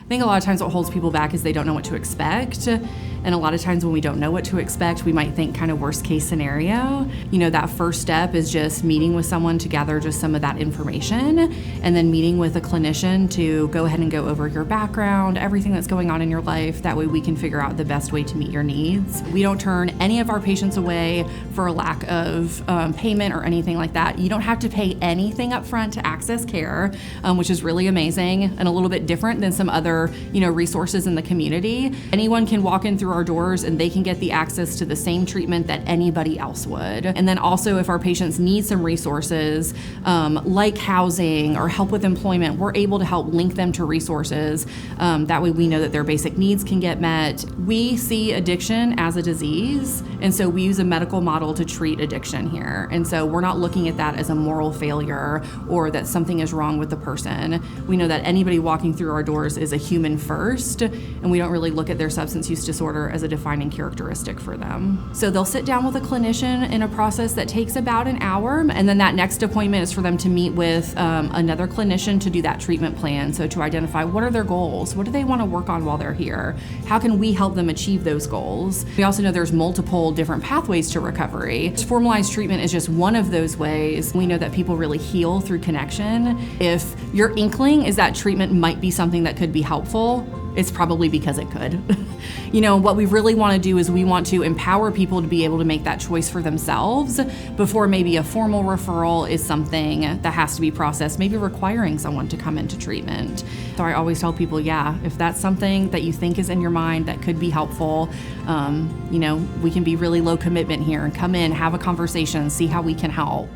I think a lot of times what holds people back is they don't know what to expect. And a lot of times when we don't know what to expect, we might think kind of worst case scenario. That first step is just meeting with someone to gather just some of that information, and then meeting with a clinician to go ahead and go over your background, everything that's going on in your life. That way we can figure out the best way to meet your needs. We don't turn any of our patients away for a lack of payment or anything like that. You don't have to pay anything up front to access care, which is really amazing and a little bit different than some other resources in the community. Anyone can walk in through our doors and they can get the access to the same treatment that anybody else would. And then also if our patients need some resources like housing or help with employment, we're able to help link them to resources. That way we know that their basic needs can get met. We see addiction as a disease, and so we use a medical model to treat addiction here. And so we're not looking at that as a moral failure or that something is wrong with the person. We know that anybody walking through our doors is a human first, and we don't really look at their substance use disorder as a defining characteristic for them. So they'll sit down with a clinician in a process that takes about an hour, and then that next appointment is for them to meet with another clinician to do that treatment plan. So to identify what are their goals, what do they want to work on while they're here, how can we help them achieve those goals. We also know there's multiple different pathways to recovery. Formalized treatment is just one of those ways. We know that people really heal through connection. If your inkling is that treatment might be something that could be helpful, it's probably because it could. What we really want to do is we want to empower people to be able to make that choice for themselves before maybe a formal referral is something that has to be processed, maybe requiring someone to come into treatment. So I always tell people, if that's something that you think is in your mind that could be helpful, we can be really low commitment here and come in, have a conversation, see how we can help.